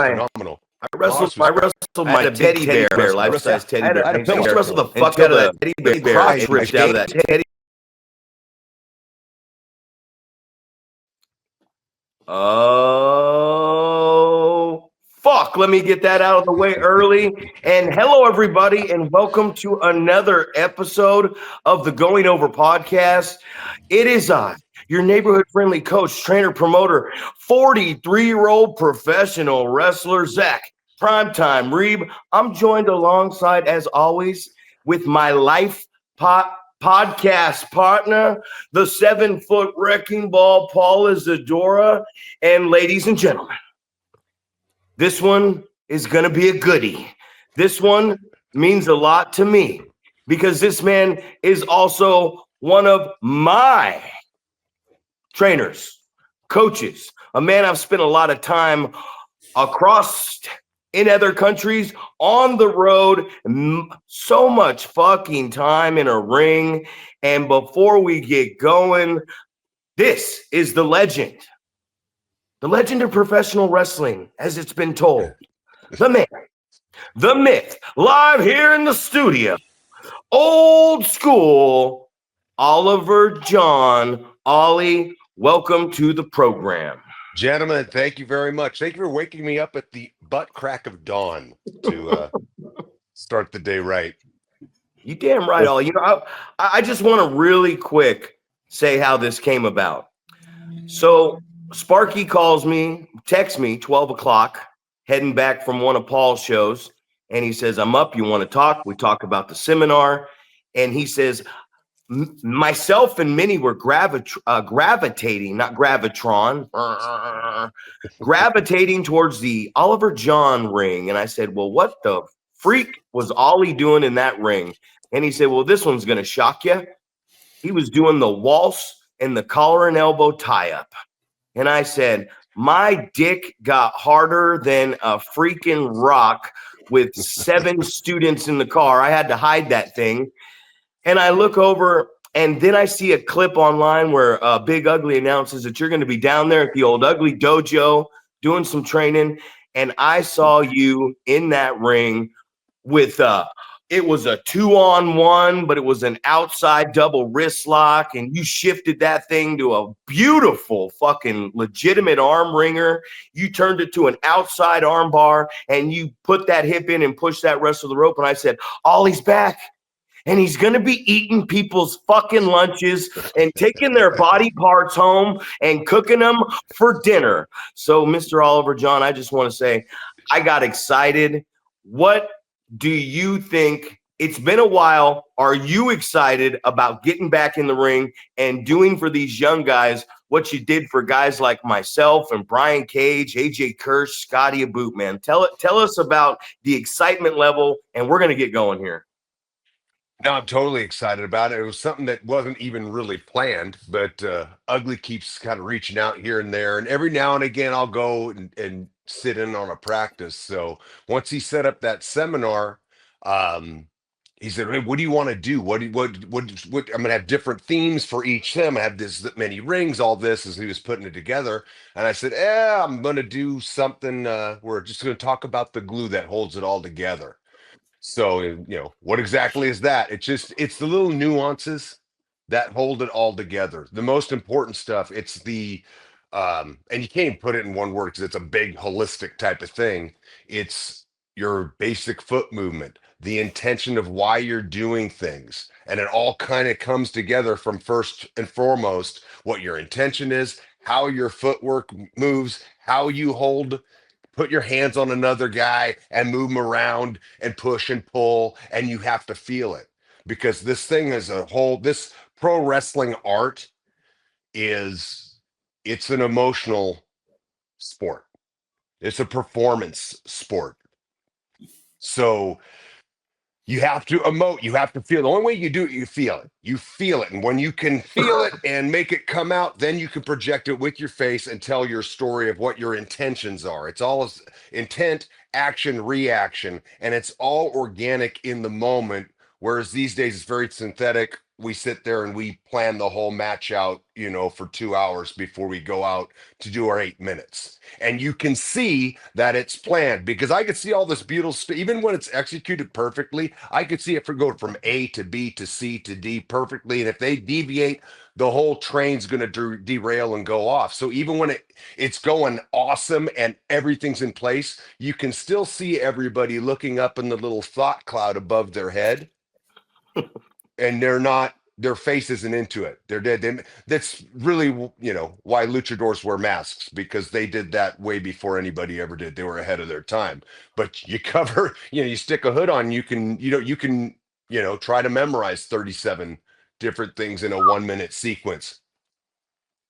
phenomenal. I wrestled I my had a big teddy bear, life-size teddy bear. I I used to wrestle the fuck out of that teddy bear. Crotch ripped out of that teddy. Oh, fuck. Let me get that out of the way early. And hello, everybody, and welcome to another episode of the Going Over podcast. It is I, your neighborhood-friendly coach, trainer, promoter, 43-year-old professional wrestler, Zack. Primetime Reeb. I'm joined alongside, as always, with my life podcast partner, the 7-foot wrecking ball, Paul Isadora. And ladies and gentlemen, this one is going to be a goodie. This one means a lot to me because this man is also one of my trainers, coaches, a man I've spent a lot of time across in other countries, on the road, so much fucking time in a ring. And before we get going, this is the legend of professional wrestling, as it's been told. The man, the myth, live here in the studio, old school, Oliver John. Ollie, welcome to the program. Gentlemen, thank you very much. Thank you for waking me up at the butt crack of dawn to start the day right. You damn right, Ollie. You know, I just want to really quick say how this came about. So Sparky calls me, texts me 12 o'clock, heading back from one of Paul's shows. And he says, I'm up. You want to talk? We talk about the seminar. And he says, myself and Minnie were gravitating, not gravitron, gravitating towards the Oliver John ring. And I said, well, what the freak was Ollie doing in that ring? And he said, well, this one's going to shock you. He was doing the waltz and the collar and elbow tie-up. And I said, my dick got harder than a freaking rock with 7 students in the car. I had to hide that thing. And I look over, and then I see a clip online where Big Ugly announces that you're going to be down there at the old Ugly Dojo doing some training. And I saw you in that ring with it was a 2-on-1, but it was an outside double wrist lock, and you shifted that thing to a beautiful fucking legitimate arm wringer. You turned it to an outside arm bar, and you put that hip in and pushed that rest of the rope. And I said, Ollie's back. And he's going to be eating people's fucking lunches and taking their body parts home and cooking them for dinner. So, Mr. Oliver John, I just want to say I got excited. What do you think? It's been a while. Are you excited about getting back in the ring and doing for these young guys what you did for guys like myself and Brian Cage, AJ Kirsch, Scotty Aboot, man? Tell us about the excitement level, and we're going to get going here. No, I'm totally excited about it. It was something that wasn't even really planned, but Ugly keeps kind of reaching out here and there. And every now and again, I'll go and sit in on a practice. So once he set up that seminar, he said, hey, what do you want to do? What I'm going to have different themes for each sim. I have this many rings, all this as he was putting it together. And I said, I'm going to do something. We're just going to talk about the glue that holds it all together. So, what exactly is that? It's the little nuances that hold it all together. The most important stuff, it's the, and you can't even put it in one word because it's a big holistic type of thing. It's your basic foot movement, the intention of why you're doing things. And it all kind of comes together from first and foremost, what your intention is, how your footwork moves, how you put your hands on another guy and move them around and push and pull, and you have to feel it because this thing is this pro wrestling art it's an emotional sport. It's a performance sport. So you have to emote. You have to feel. The only way you do it, you feel it. You feel it. And when you can feel it and make it come out, then you can project it with your face and tell your story of what your intentions are. It's all intent, action, reaction, and it's all organic in the moment. Whereas these days it's very synthetic, we sit there and we plan the whole match out, for 2 hours before we go out to do our 8 minutes. And you can see that it's planned because I could see all this beautiful stuff. Even when it's executed perfectly, I could see it go from A to B to C to D perfectly. And if they deviate, the whole train's going to derail and go off. So even when it's going awesome and everything's in place, you can still see everybody looking up in the little thought cloud above their head, and their face isn't into it. They're dead. That's really, why luchadors wear masks, because they did that way before anybody ever did. They were ahead of their time. But you cover, you stick a hood on, you can try to memorize 37 different things in a 1 minute sequence,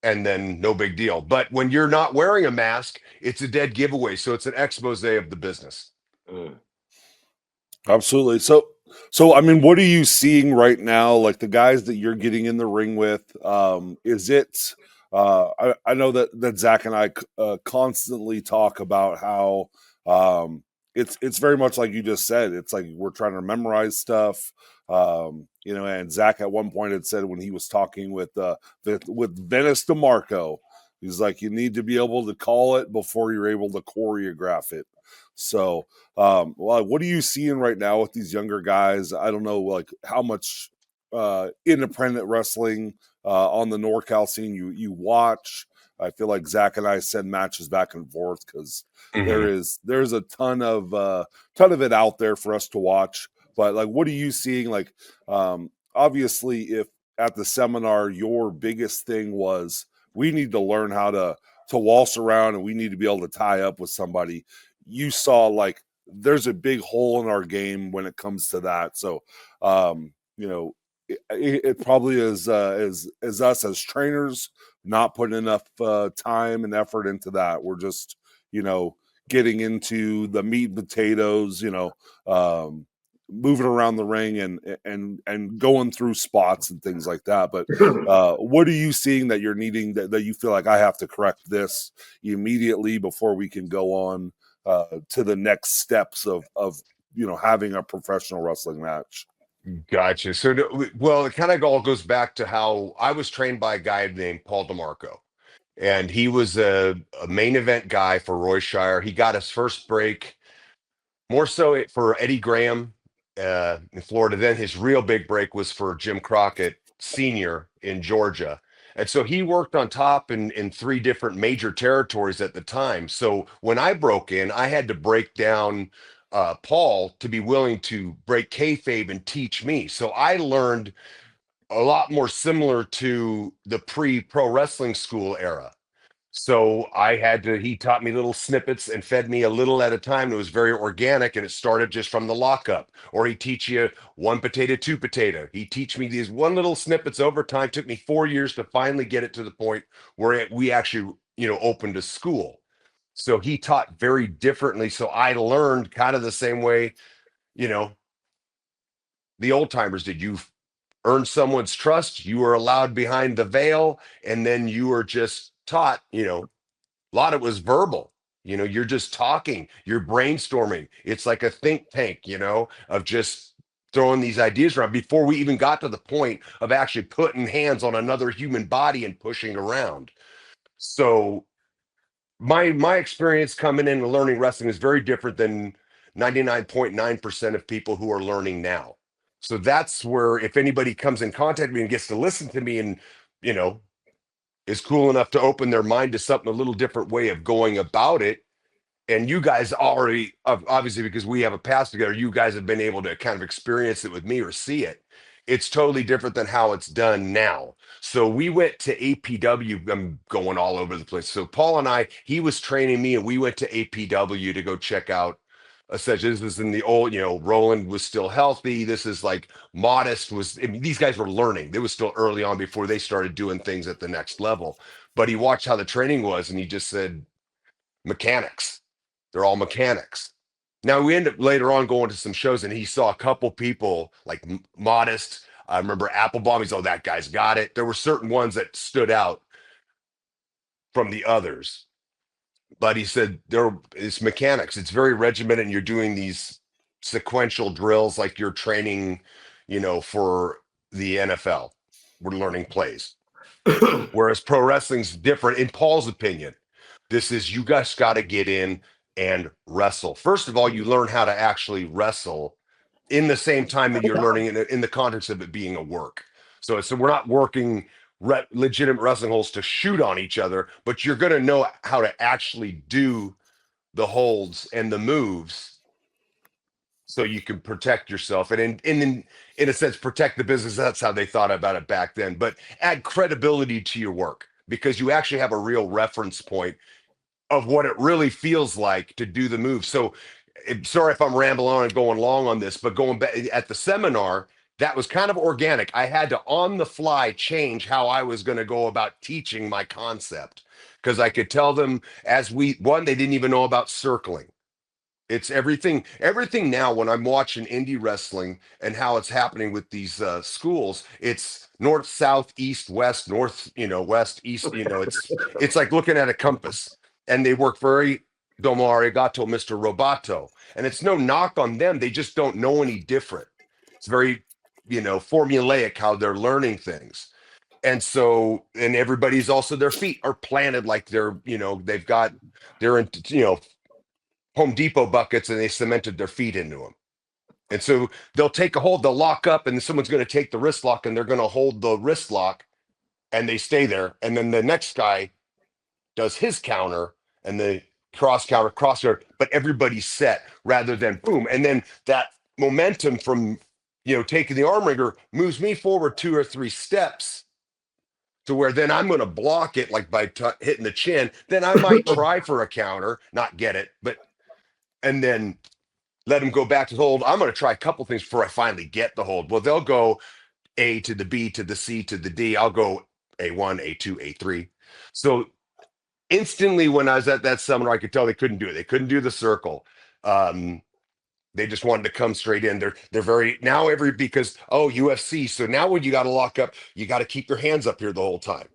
and then no big deal. But when you're not wearing a mask, it's a dead giveaway. So it's an expose of the business. Mm. Absolutely. So I mean, what are you seeing right now? Like the guys that you're getting in the ring with, is it? I know that Zach and I constantly talk about how it's very much like you just said. It's like we're trying to memorize stuff. And Zach at one point had said when he was talking with Venice DeMarco, he's like, you need to be able to call it before you're able to choreograph it. So, well, what are you seeing right now with these younger guys? I don't know, like how much independent wrestling on the NorCal scene you watch. I feel like Zach and I send matches back and forth because Mhm. there's a ton of it out there for us to watch. But like, what are you seeing? Like, obviously, if at the seminar your biggest thing was we need to learn how to waltz around and we need to be able to tie up with somebody, you saw like there's a big hole in our game when it comes to that. So, um, you know, it probably is as us as trainers not putting enough time and effort into that. We're just, you know, getting into the meat and potatoes, moving around the ring and going through spots and things like that. But what are you seeing that you're needing that you feel like I have to correct this immediately before we can go on to the next steps of having a professional wrestling match? Gotcha. So, well, it kind of all goes back to how I was trained by a guy named Paul DeMarco, and he was a main event guy for Roy Shire. He got his first break more so for Eddie Graham in Florida. Then his real big break was for Jim Crockett Sr. in Georgia. And so he worked on top in three different major territories at the time. So when I broke in, I had to break down Paul to be willing to break kayfabe and teach me. So I learned a lot more similar to the pre-pro wrestling school era. So he taught me little snippets and fed me a little at a time. It was very organic, and it started just from the lockup. Or he teach you one potato, two potato. He teach me these one little snippets over time. Took me 4 years to finally get it to the point where we actually, opened a school. So he taught very differently. So I learned kind of the same way, you know, the old timers did. You earn someone's trust, you were allowed behind the veil, and then you were just taught, a lot of it was verbal. You're just talking, you're brainstorming. It's like a think tank, of just throwing these ideas around before we even got to the point of actually putting hands on another human body and pushing around. So my experience coming in and learning wrestling is very different than 99.9% of people who are learning now. So that's where if anybody comes in contact with me and gets to listen to me and, you know, is cool enough to open their mind to something a little different way of going about it. And you guys already, obviously, because we have a past together, you guys have been able to kind of experience it with me or see it. It's totally different than how it's done now. So we went to APW. I'm going all over the place. So Paul and he was training me, and we went to APW to go check out. Essentially, this was in the old, Roland was still healthy. This is like Modest was, I mean, these guys were learning. It was still early on before they started doing things at the next level. But he watched how the training was, and he just said, mechanics. They're all mechanics. Now we end up later on going to some shows, and he saw a couple people like Modest. I remember Applebaum. He's, oh, that guy's got it. There were certain ones that stood out from the others, but he said it's mechanics. It's very regimented, and you're doing these sequential drills like you're training, for. the NFL. We're learning plays. Whereas pro wrestling's different in Paul's opinion. This is you guys got to get in and wrestle. First of all, you learn how to actually wrestle in the same time that you're learning in the context of it being a work. So we're not working legitimate wrestling holes to shoot on each other, but you're going to know how to actually do the holds and the moves so you can protect yourself and in a sense protect the business. That's how they thought about it back then, but add credibility to your work because you actually have a real reference point of what it really feels like to do the move. So sorry if I'm rambling on and going long on this, but going back at the seminar, that was kind of organic. I had to on the fly change how I was going to go about teaching my concept because I could tell them they didn't even know about circling. It's everything now when I'm watching indie wrestling and how it's happening with these schools, it's north, south, east, west, north, west, east, it's like looking at a compass and they work very domo arigato, Mr. Roboto. And it's no knock on them. They just don't know any different. It's very, formulaic how they're learning things. And so, and everybody's also their feet are planted like they're in, Home Depot buckets and they cemented their feet into them. And so they'll take a hold, they'll lock up, and someone's going to take the wrist lock and they're going to hold the wrist lock and they stay there. And then the next guy does his counter and the cross counter, but everybody's set rather than boom. And then that momentum from, taking the arm wringer moves me forward 2 or 3 steps to where then I'm going to block it like by hitting the chin. Then I might try for a counter, not get it, and then let them go back to the hold. I'm going to try a couple things before I finally get the hold. Well, they'll go A to the B to the C to the D. I'll go A1, A2, A3. So instantly when I was at that seminar, I could tell they couldn't do it. They couldn't do the circle. They just wanted to come straight in. They're very now because UFC. So now when you got to lock up, you got to keep your hands up here the whole time.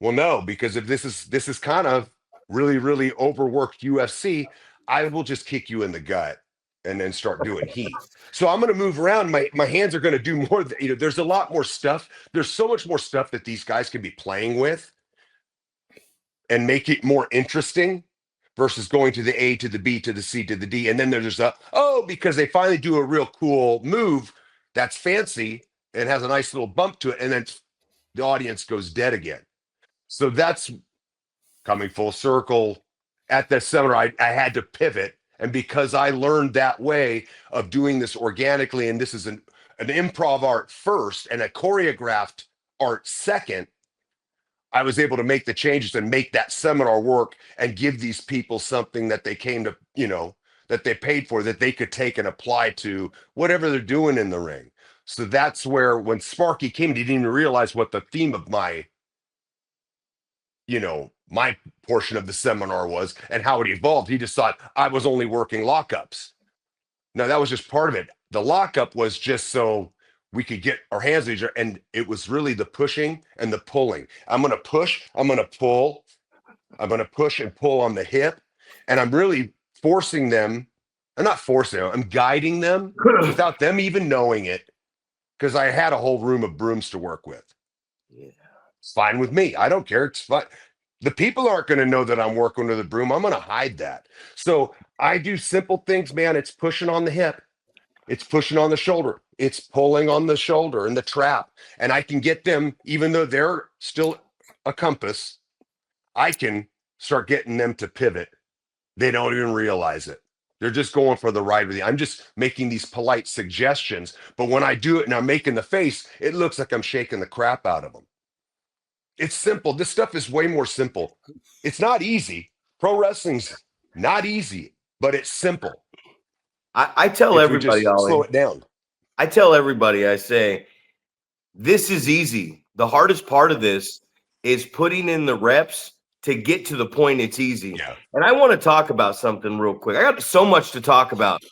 Well, no, because if this is kind of really, really overworked UFC, I will just kick you in the gut and then start doing heat. So I'm going to move around. My hands are going to do more. There's a lot more stuff. There's so much more stuff that these guys can be playing with and make it more interesting versus going to the A to the B to the C to the D. And then there's because they finally do a real cool move that's fancy and has a nice little bump to it. And then the audience goes dead again. So that's coming full circle. At that seminar, I had to pivot. And because I learned that way of doing this organically, and this is an improv art first and a choreographed art second, I was able to make the changes and make that seminar work and give these people something that they came to, that they paid for, that they could take and apply to whatever they're doing in the ring. So that's where when Sparky came, he didn't even realize what the theme of my portion of the seminar was and how it evolved. He just thought I was only working lockups. No, that was just part of it. The lockup was just so we could get our hands on each other, and it was really the pushing and the pulling. I'm going to push, I'm going to pull, I'm going to push and pull on the hip, and I'm really forcing them. I'm not forcing them, I'm guiding them without them even knowing it because I had a whole room of brooms to work with. Yeah. It's fine with me. I don't care. It's fine. The people aren't going to know that I'm working with a broom. I'm going to hide that. So I do simple things, man. It's pushing on the hip. It's pushing on the shoulder. It's pulling on the shoulder and the trap. And I can get them, even though they're still a compass, I can start getting them to pivot. They don't even realize it. They're just going for the ride with you. I'm just making these polite suggestions. But when I do it and I'm making the face, it looks like I'm shaking the crap out of them. It's simple. This stuff is way more simple. It's not easy. Pro wrestling's not easy, but it's simple. I tell everybody, Ollie, slow it down. I tell everybody, I say, this is easy. The hardest part of this is putting in the reps to get to the point it's easy. Yeah. And I want to talk about something real quick. I got so much to talk about.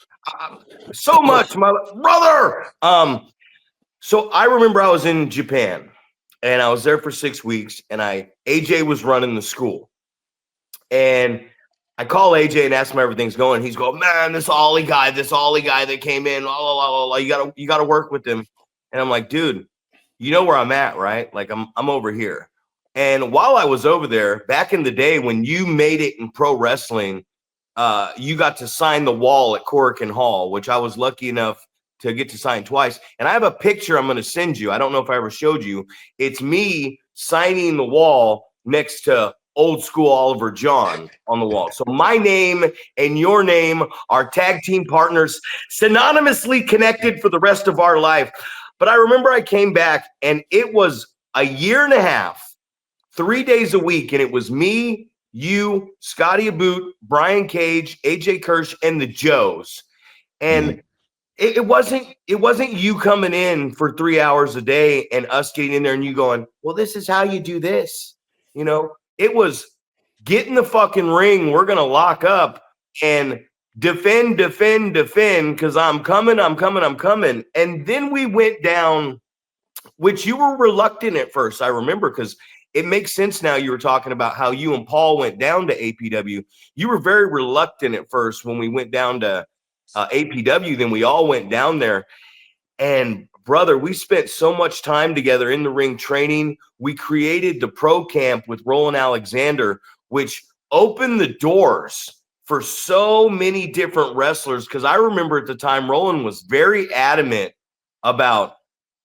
So much, my brother. So I remember I was in Japan and I was there for 6 weeks and AJ was running the school. And I call AJ and ask him how everything's going. He's going, man, this Ollie guy that came in, you gotta work with him. And I'm like, dude, you know where I'm at, right? Like I'm over here. And while I was over there, back in the day when you made it in pro wrestling, you got to sign the wall at Corrigan Hall, which I was lucky enough to get to sign twice. And I have a picture I'm going to send you. I don't know if I ever showed you. It's me signing the wall next to old school Oliver John on the wall. So my name and your name are tag team partners, synonymously connected for the rest of our life. But I remember I came back and it was a year and a half, 3 days a week. And it was me, you, Scotty Aboot, Brian Cage, AJ Kirsch, and the Joes. And it wasn't you coming in for 3 hours a day and us getting in there and you going, well, this is how you do this. You know, it was get in the fucking ring. We're going to lock up and defend, because I'm coming. And then we went down, which you were reluctant at first, I remember, because it makes sense now. You were talking about how you and Paul went down to APW. You were very reluctant at first when we went down to APW. Then we all went down there. And brother, we spent so much time together in the ring training. We created the pro camp with Roland Alexander, which opened the doors for so many different wrestlers. Because I remember at the time, Roland was very adamant about,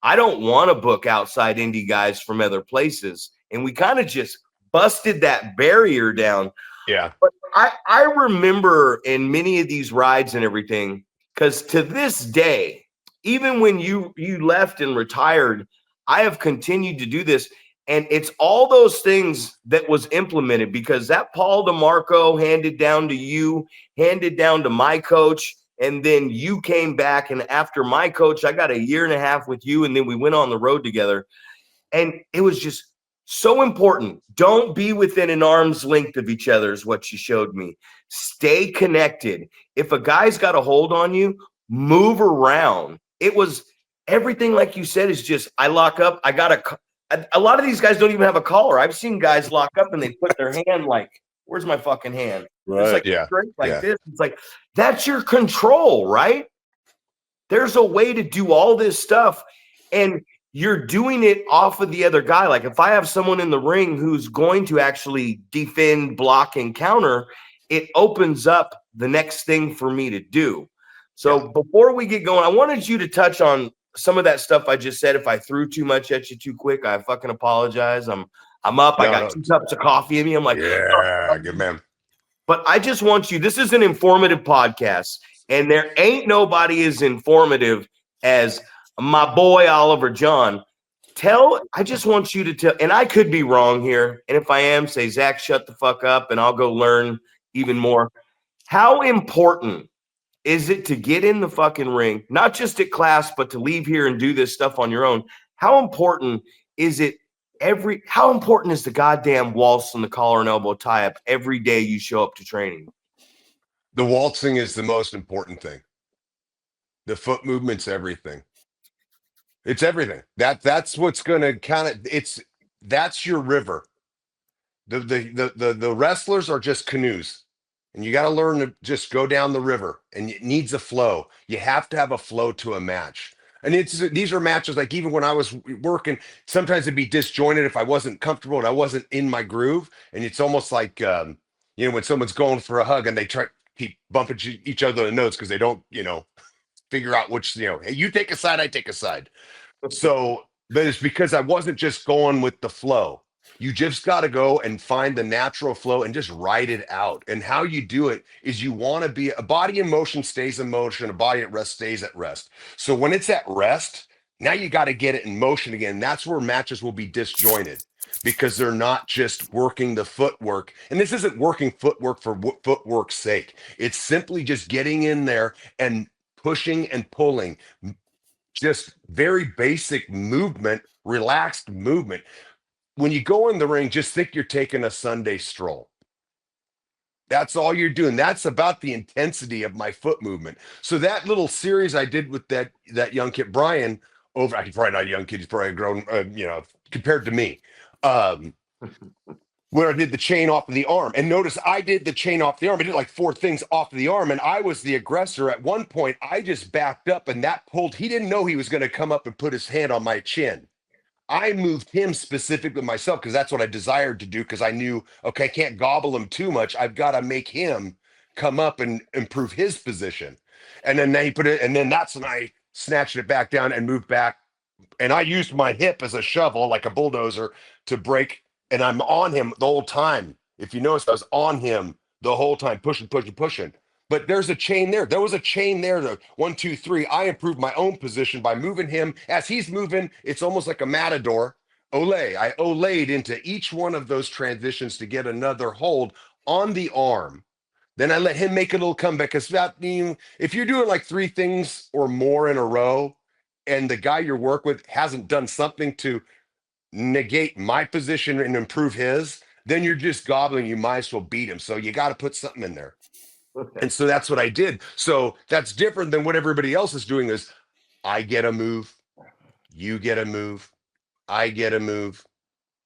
I don't want to book outside indie guys from other places. And we kind of just busted that barrier down. Yeah. But I remember in many of these rides and everything, because to this day, even when you left and retired, I have continued to do this. And it's all those things that was implemented, because that Paul DeMarco handed down to you, handed down to my coach. And then you came back, and after my coach, I got a year and a half with you, and then we went on the road together. And it was just so important. Don't be within an arm's length of each other is what you showed me. Stay connected. If a guy's got a hold on you, move around. It was everything, like you said, is just, I lock up. I got a lot of these guys don't even have a collar. I've seen guys lock up and they put their hand like, where's my fucking hand? Right. It's like, Yeah. like this. It's like, that's your control, right? There's a way to do all this stuff, and you're doing it off of the other guy. Like if I have someone in the ring who's going to actually defend, block, and counter, it opens up the next thing for me to do. So before we get going, I wanted you to touch on some of that stuff I just said. If I threw too much at you too quick, I fucking apologize. I'm up. I got 2 cups of coffee in me. I'm like, yeah, good man. But I just want you, this is an informative podcast, and there ain't nobody as informative as my boy Oliver John. I just want you to tell, and I could be wrong here, and if I am, say, Zack, shut the fuck up, and I'll go learn even more. How important is it to get in the fucking ring, not just at class, but to leave here and do this stuff on your own? How important is it how important is the goddamn waltz and the collar and elbow tie up every day you show up to training? The waltzing is the most important thing. The foot movement's everything. It's everything. That's what's going to kind of, that's your river. The wrestlers are just canoes, and you got to learn to just go down the river, and it needs a flow. You have to have a flow to a match. And these are matches, like even when I was working, sometimes it'd be disjointed if I wasn't comfortable and I wasn't in my groove. And it's almost like, when someone's going for a hug and they try to keep bumping each other in the nose because they don't, figure out which, hey, you take a side, I take a side. So, but it's because I wasn't just going with the flow. You just got to go and find the natural flow and just ride it out. And how you do it is you want to be a body in motion stays in motion, a body at rest stays at rest. So when it's at rest, now you got to get it in motion again. That's where matches will be disjointed because they're not just working the footwork. And this isn't working footwork for footwork's sake. It's simply just getting in there and pushing and pulling. Just very basic movement, relaxed movement. When you go in the ring, just think you're taking a Sunday stroll. That's all you're doing. That's about the intensity of my foot movement. So that little series I did with that young kid, Brian, he's probably not a young kid, he's probably grown, compared to me. where I did the chain off of the arm. And notice I did the chain off the arm. I did like 4 things off of the arm, and I was the aggressor. At one point, I just backed up, and that pulled. He didn't know he was going to come up and put his hand on my chin. I moved him specifically myself because that's what I desired to do, because I knew, okay, I can't gobble him too much. I've got to make him come up and improve his position. And then he put it, and then that's when I snatched it back down and moved back. And I used my hip as a shovel, like a bulldozer, to break. And I'm on him the whole time. If you notice, I was on him the whole time, pushing, pushing, pushing. But there's a chain there. There was a chain there. The 1, 2, 3. I improved my own position by moving him as he's moving. It's almost like a matador. Olay. I olayed into each one of those transitions to get another hold on the arm. Then I let him make a little comeback. Because if you're doing like 3 things or more in a row, and the guy you work with hasn't done something to negate my position and improve his, then you're just gobbling. You might as well beat him. So you got to put something in there. And so that's what I did. So that's different than what everybody else is doing. Is I get a move, you get a move, I get a move,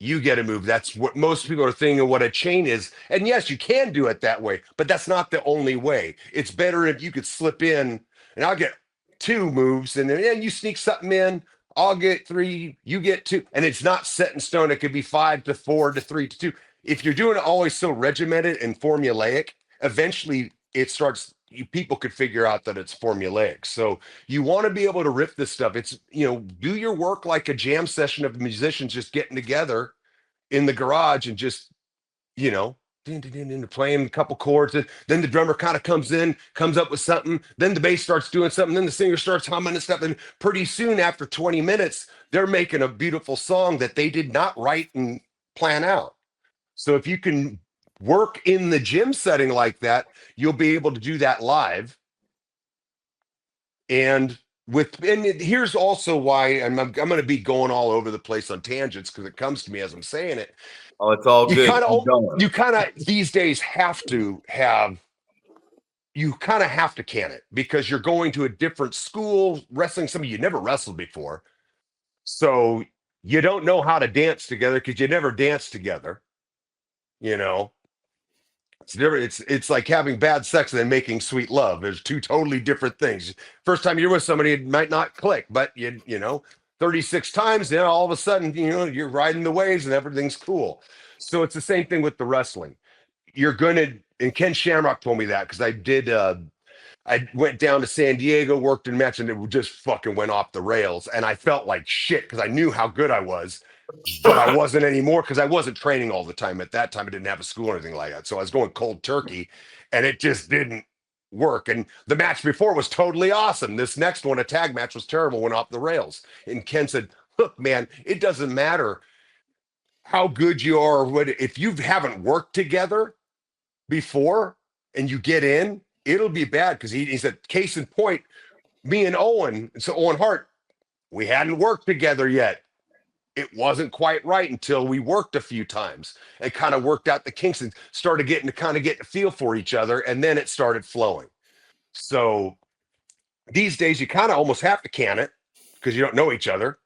you get a move. That's what most people are thinking what a chain is. And yes, you can do it that way, but that's not the only way. It's better if you could slip in, and I'll get 2 moves, and then you sneak something in. I'll get 3, you get 2, and it's not set in stone. It could be 5 to 4 to 3 to 2. If you're doing it always so regimented and formulaic, eventually it starts. People could figure out that it's formulaic. So you want to be able to riff this stuff. It's do your work like a jam session of musicians just getting together in the garage and just you know playing a couple chords, and then the drummer kind of comes up with something, then the bass starts doing something, then the singer starts humming and stuff, and pretty soon after 20 minutes they're making a beautiful song that they did not write and plan out. So if you can work in the gym setting like that, you'll be able to do that live. And here's also why I'm going to be going all over the place on tangents, because it comes to me as I'm saying it. Oh, it's all You good. kind of these days you kind of have to can it, because you're going to a different school, wrestling somebody you never wrestled before. So you don't know how to dance together because you never danced together. It's different. It's like having bad sex and then making sweet love. There's 2 totally different things. First time you're with somebody, it might not click, but 36 times, then all of a sudden, you're riding the waves and everything's cool. So it's the same thing with the wrestling. And Ken Shamrock told me that, because I went down to San Diego, worked in a match, and it just fucking went off the rails. And I felt like shit because I knew how good I was, but I wasn't anymore because I wasn't training all the time. At that time, I didn't have a school or anything like that. So I was going cold turkey, and it just didn't work. And the match before was totally awesome. This next one, a tag match, was terrible, went off the rails. And Ken said, look, man, it doesn't matter how good you are or what, if you haven't worked together before and you get in, it'll be bad. Because he said, case in point, me and Owen Hart, we hadn't worked together yet. It wasn't quite right until we worked a few times and kind of worked out the kinks and started getting a feel for each other, and then it started flowing. So these days you kind of almost have to can it because you don't know each other.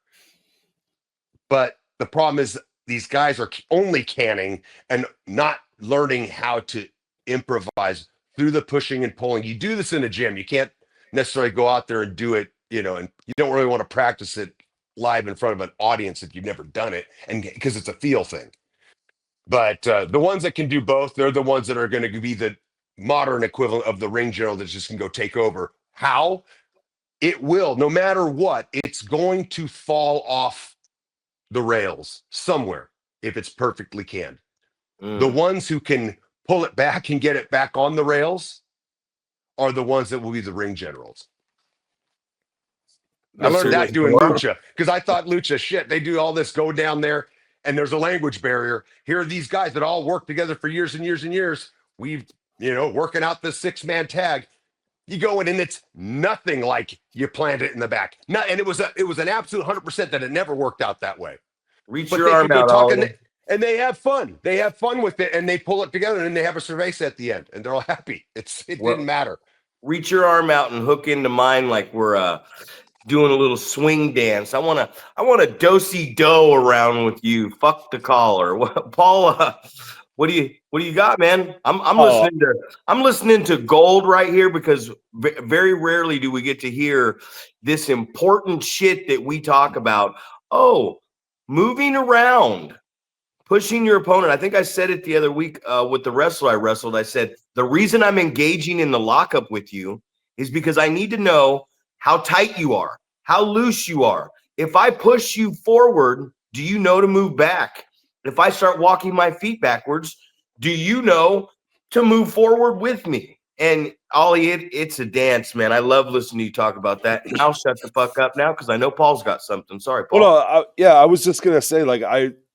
But the problem is these guys are only canning and not learning how to improvise through the pushing and pulling. You do this in a gym. You can't necessarily go out there and do it, and you don't really want to practice it live in front of an audience if you've never done it, and because it's a feel thing. But the ones that can do both, they're the ones that are going to be the modern equivalent of the ring general that just can go take over. How? It will, no matter what, it's going to fall off the rails somewhere if it's perfectly canned. The ones who can pull it back and get it back on the rails are the ones that will be the ring generals. I learned that doing lucha, because I thought lucha, shit, they do all this, go down there, and there's a language barrier. Here are these guys that all work together for years and years and years. We've, working out this 6-man tag. You go in, and it's nothing like you planned it in the back. And it was an absolute 100% that it never worked out that way. Reach your arm out, and they have fun. They have fun with it, and they pull it together, and they have a cerveza at the end, and they're all happy. It didn't matter. Reach your arm out and hook into mine like we're doing a little swing dance. I want to do-si-do around with you. Fuck the collar. Paul, what do you got, man? I'm Oh, listening to gold right here, because very rarely do we get to hear this important shit that we talk about. Oh, moving around, pushing your opponent. I think I said it the other week with the wrestler I wrestled. I said, the reason I'm engaging in the lockup with you is because I need to know how tight you are, how loose you are. If I push you forward, do you know to move back? If I start walking my feet backwards, do you know to move forward with me? And Ollie, it's a dance, man. I love listening to you talk about that. And I'll shut the fuck up now because I know Paul's got something. Sorry, well, Paul. yeah, I was just gonna say, like,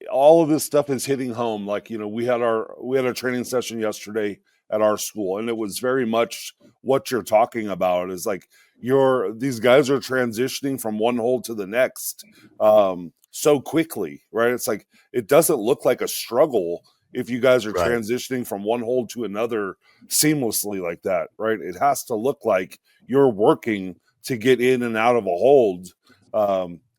all of this stuff is hitting home. Like, we had a training session yesterday at our school, and it was very much what you're talking about. Is like these guys are transitioning from one hold to the next so quickly, right? It's like it doesn't look like a struggle if you guys are Right. transitioning from one hold to another seamlessly like that, right? It has to look like you're working to get in and out of a hold.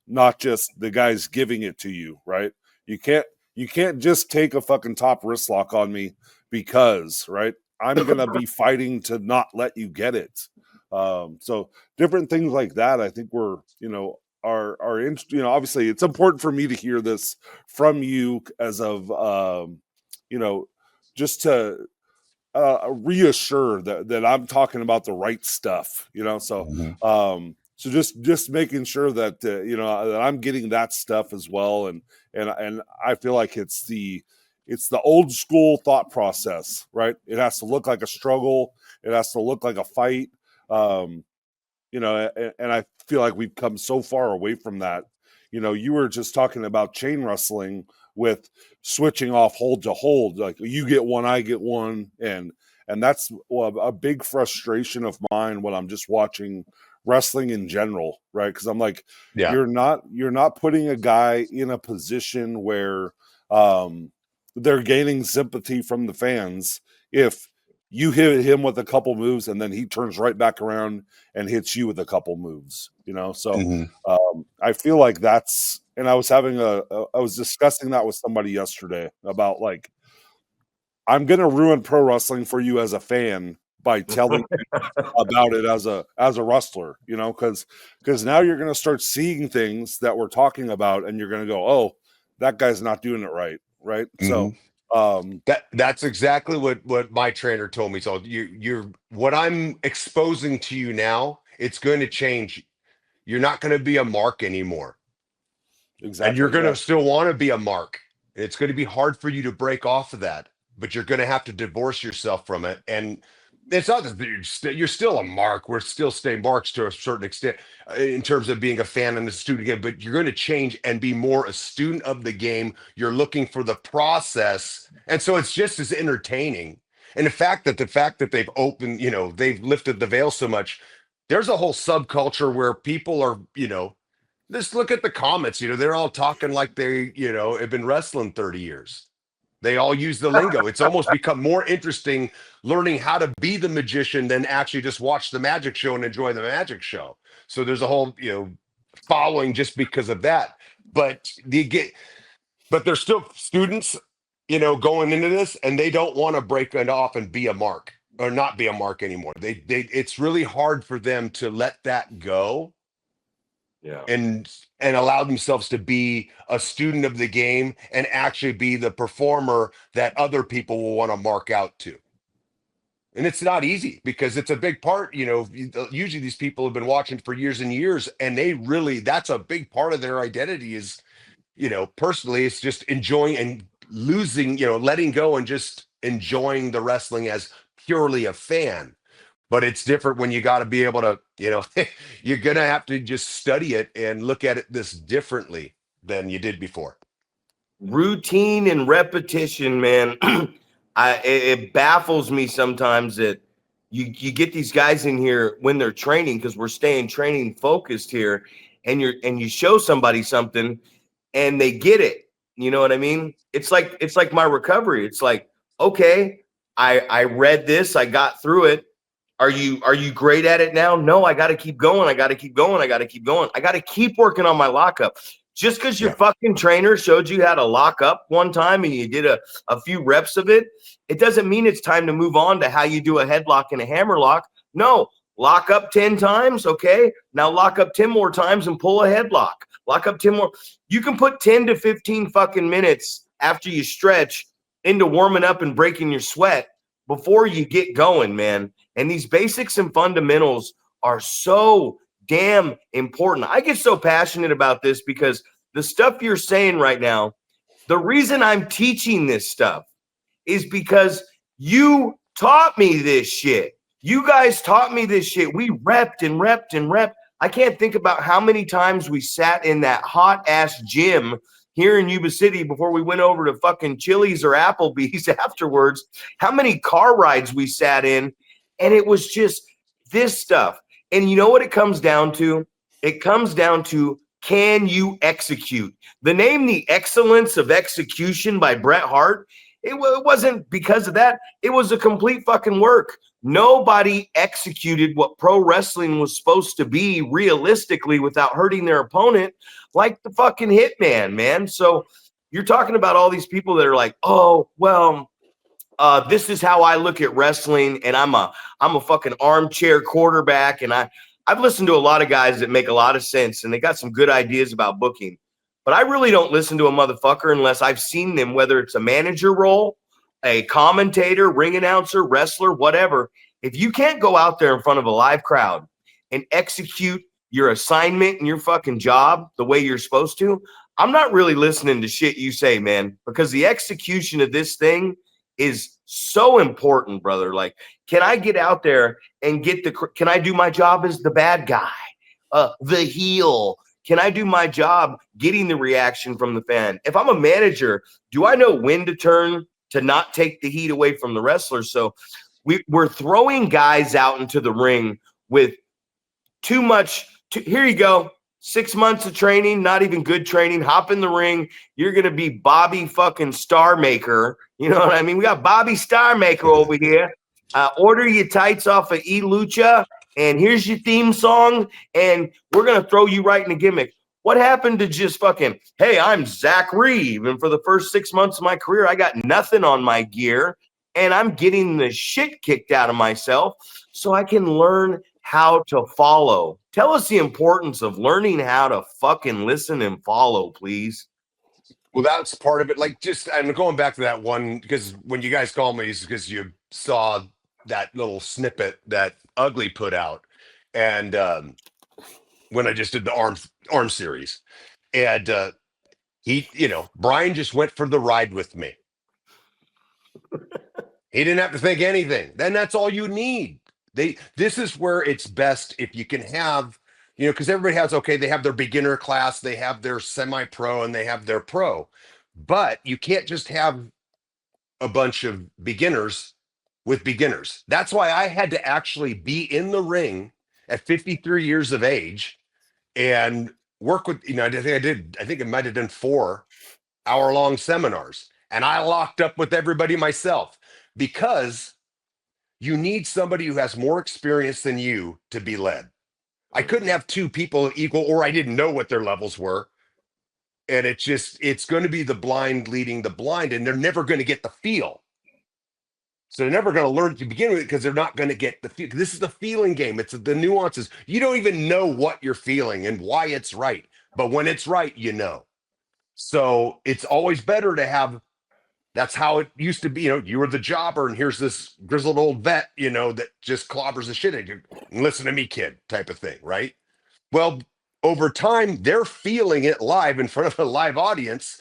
Not just the guys giving it to you, right? You can't just take a fucking top wrist lock on me because, right? I'm gonna be fighting to not let you get it. So different things like that. I think we're, are in, obviously it's important for me to hear this from you as of, just to reassure that I'm talking about the right stuff, So, Mhm. so just making sure that that I'm getting that stuff as well, and I feel like it's the old school thought process, right? It has to look like a struggle, it has to look like a fight, um, and I feel like we've come so far away from that. You were just talking about chain wrestling with switching off hold to hold, like you get one, I get one, and that's a big frustration of mine when I'm just watching wrestling in general, right? Because I'm like, Yeah. you're not putting a guy in a position where um, they're gaining sympathy from the fans if you hit him with a couple moves and then he turns right back around and hits you with a couple moves, So Mhm. I feel like that's, and I was I was discussing that with somebody yesterday about, like, I'm going to ruin pro wrestling for you as a fan by telling you about it as a wrestler, because now you're going to start seeing things that we're talking about and you're going to go, oh, that guy's not doing it right. Right. So, Mhm. um, That's exactly what my trainer told me. So you're what I'm exposing to you now, it's going to change. You're not going to be a mark anymore. And you're exactly. going Yeah. to still want to be a mark. It's going to be hard for you to break off of that, but you're going to have to divorce yourself from it. And it's not that you're still a mark. We're still staying marks to a certain extent in terms of being a fan and a student again, but you're going to change and be more a student of the game. You're looking for the process. And so it's just as entertaining. And the fact that they've opened, they've lifted the veil so much, there's a whole subculture where people are, just look at the comments. They're all talking like they, have been wrestling 30 years. They all use the lingo. It's almost become more interesting learning how to be the magician than actually just watch the magic show and enjoy the magic show. So there's a whole, following just because of that. But but they're still students, going into this, and they don't want to break it off and be a mark or not be a mark anymore. It's really hard for them to let that go Yeah. and allow themselves to be a student of the game and actually be the performer that other people will want to mark out to. And it's not easy because it's a big part. Usually these people have been watching for years and years, and that's a big part of their identity is, personally, it's just enjoying and losing, letting go and just enjoying the wrestling as purely a fan. But it's different when you got to be able to, you're going to have to just study it and look at it this differently than you did before. Routine and repetition, man. It baffles me sometimes that you get these guys in here when they're training, because we're staying training focused here, and you show somebody something and they get it. You know what I mean? It's like my recovery. It's like, okay, I read this, I got through it. Are you great at it now? No, I got to keep going. I got to keep going. I got to keep going. I got to keep working on my lockup. Just because your fucking trainer showed you how to lock up one time and you did a few reps of it, it doesn't mean it's time to move on to how you do a headlock and a hammer lock. No, lock up 10 times. Okay. Now lock up 10 more times and pull a headlock. Lock up 10 more. You can put 10 to 15 fucking minutes after you stretch into warming up and breaking your sweat before you get going, man. And these basics and fundamentals are so damn important. I get so passionate about this because the stuff you're saying right now, the reason I'm teaching this stuff is because you taught me this shit. You guys taught me this shit. We repped and repped and repped. I can't think about how many times we sat in that hot ass gym here in Yuba City before we went over to fucking Chili's or Applebee's afterwards. How many car rides we sat in, and it was just this stuff. And you know what it comes down to? It comes down to, can you execute? The name The Excellence of Execution by Bret Hart, it wasn't because of that. It was a complete fucking work. Nobody executed what pro wrestling was supposed to be realistically without hurting their opponent like the fucking Hitman, man. So you're talking about all these people that are like, oh, well, this is how I look at wrestling, and I'm a fucking armchair quarterback, and I've listened to a lot of guys that make a lot of sense, and they got some good ideas about booking. But I really don't listen to a motherfucker unless I've seen them, whether it's a manager role, a commentator, ring announcer, wrestler, whatever. If you can't go out there in front of a live crowd and execute your assignment and your fucking job the way you're supposed to, I'm not really listening to shit you say, man, because the execution of this thing is so important, brother. Like, can I get out there and can I do my job as the bad guy, the heel? Can I do my job getting the reaction from the fan? If I'm a manager, do I know when to turn to not take the heat away from the wrestlers? So we're throwing guys out into the ring with too much. Here you go. 6 months of training, not even good training. Hop in the ring. You're going to be Bobby fucking Star Maker. You know what I mean? We got Bobby Star Maker over here. Order your tights off of eLucha, and here's your theme song, and we're going to throw you right in the gimmick. What happened to just fucking, hey, I'm Zack Reeb, and for the first 6 months of my career, I got nothing on my gear, and I'm getting the shit kicked out of myself so I can learn how to follow. Tell us the importance of learning how to fucking listen and follow, please. Well, that's part of it. Like, just I'm going back to that one because when you guys call me, it's because you saw that little snippet that Ugly put out, and when I just did the arm series, and Brian just went for the ride with me. He didn't have to think anything. Then that's all you need. This is where it's best if you can have, because everybody has, okay, they have their beginner class, they have their semi-pro, and they have their pro. But you can't just have a bunch of beginners with beginners. That's why I had to actually be in the ring at 53 years of age and work with, I think I might have done 4-hour-long seminars. And I locked up with everybody myself because you need somebody who has more experience than you to be led. I couldn't have 2 people equal, or I didn't know what their levels were. And it's going to be the blind leading the blind, and they're never going to get the feel. So they're never going to learn to begin with because they're not going to get the feel. This is the feeling game. It's the nuances. You don't even know what you're feeling and why it's right. But when it's right, you know. So it's always better to have. That's how it used to be. You were the jobber, and here's this grizzled old vet, that just clobbers the shit out of you. Listen to me, kid, type of thing, right? Well, over time, they're feeling it live in front of a live audience,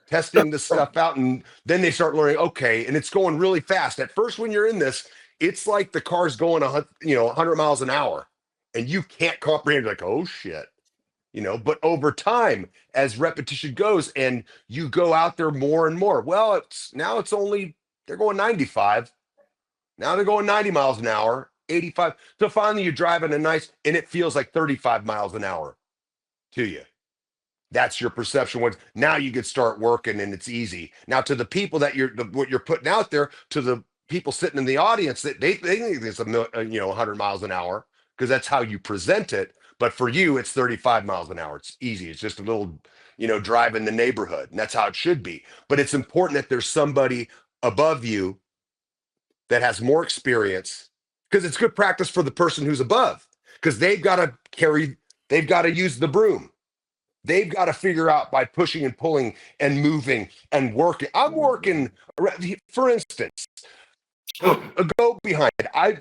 testing this stuff out, and then they start learning, okay, and it's going really fast. At first, when you're in this, it's like the car's going 100 miles an hour, and you can't comprehend, like, oh, shit. But over time, as repetition goes and you go out there more and more, well, they're going 95. Now they're going 90 miles an hour, 85. So finally you're driving and it feels like 35 miles an hour to you. That's your perception. Now you can start working and it's easy. Now to the people that what you're putting out there, to the people sitting in the audience that they think it's 100 miles an hour because that's how you present it. But for you, it's 35 miles an hour. It's easy. It's just a little, drive in the neighborhood, and that's how it should be. But it's important that there's somebody above you that has more experience, because it's good practice for the person who's above, because they've got to use the broom. They've got to figure out by pushing and pulling and moving and working. I'm working, for instance, a go behind. I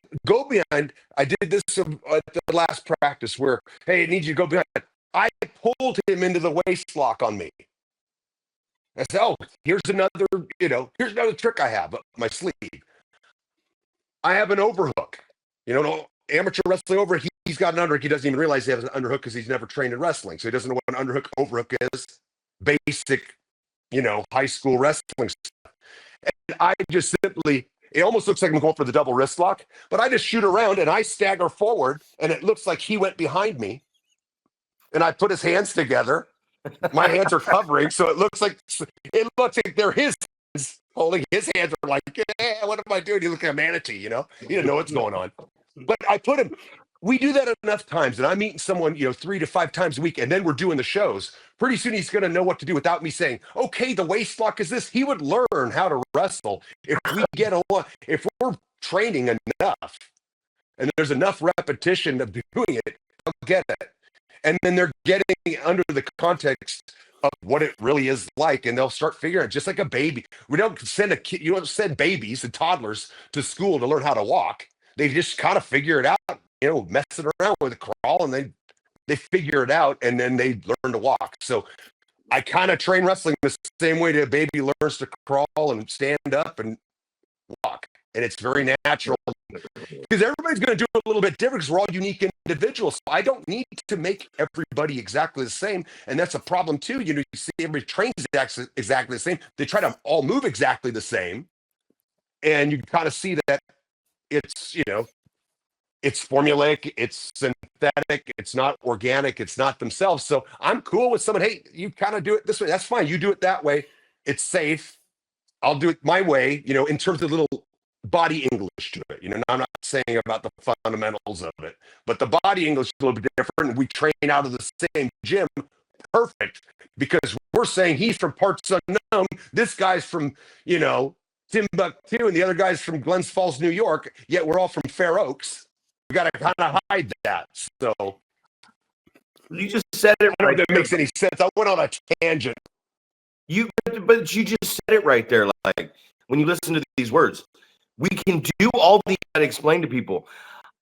did this at the last practice where, hey, I need you to go behind. I pulled him into the waist lock on me. I said, oh, here's another trick I have up my sleeve. I have an overhook. No amateur wrestling overhook. He's got an underhook. He doesn't even realize he has an underhook because he's never trained in wrestling. So he doesn't know what an underhook overhook is. Basic, high school wrestling stuff. And I just simply, it almost looks like I'm going for the double wrist lock, but I just shoot around and I stagger forward, and it looks like he went behind me. And I put his hands together. My hands are covering, so it looks like they're his hands holding his hands. Are like, yeah, what am I doing? You look like a manatee, He didn't know what's going on. But I put him. We do that enough times, and I'm meeting someone, 3 to 5 times a week, and then we're doing the shows. Pretty soon he's going to know what to do without me saying, okay, the waist lock is this. He would learn how to wrestle if if we're training enough, and there's enough repetition of doing it, I'll get it. And then they're getting under the context of what it really is like, and they'll start figuring it, just like a baby. We don't send a kid, you don't send babies and toddlers to school to learn how to walk. They just kind of figure it out, messing around with a crawl, and they figure it out, and then they learn to walk. So I kind of train wrestling the same way that a baby learns to crawl and stand up and walk. And it's very natural, because everybody's going to do it a little bit different, because we're all unique individuals. So I don't need to make everybody exactly the same. And that's a problem too. You see everybody trains exactly the same. They try to all move exactly the same. And you kind of see that it's, it's formulaic, it's synthetic, it's not organic, it's not themselves. So I'm cool with someone, hey, you kind of do it this way. That's fine. You do it that way. It's safe. I'll do it my way, in terms of little body English to it. I'm not saying about the fundamentals of it, but the body English is a little bit different. We train out of the same gym. Perfect. Because we're saying he's from parts unknown. This guy's from, Timbuktu, and the other guy's from Glens Falls, New York, yet we're all from Fair Oaks. We got to kind of hide that. So you just said it. I don't know if that makes any sense. I went on a tangent. But you just said it right there. Like, when you listen to these words, we can do all these that I explain to people.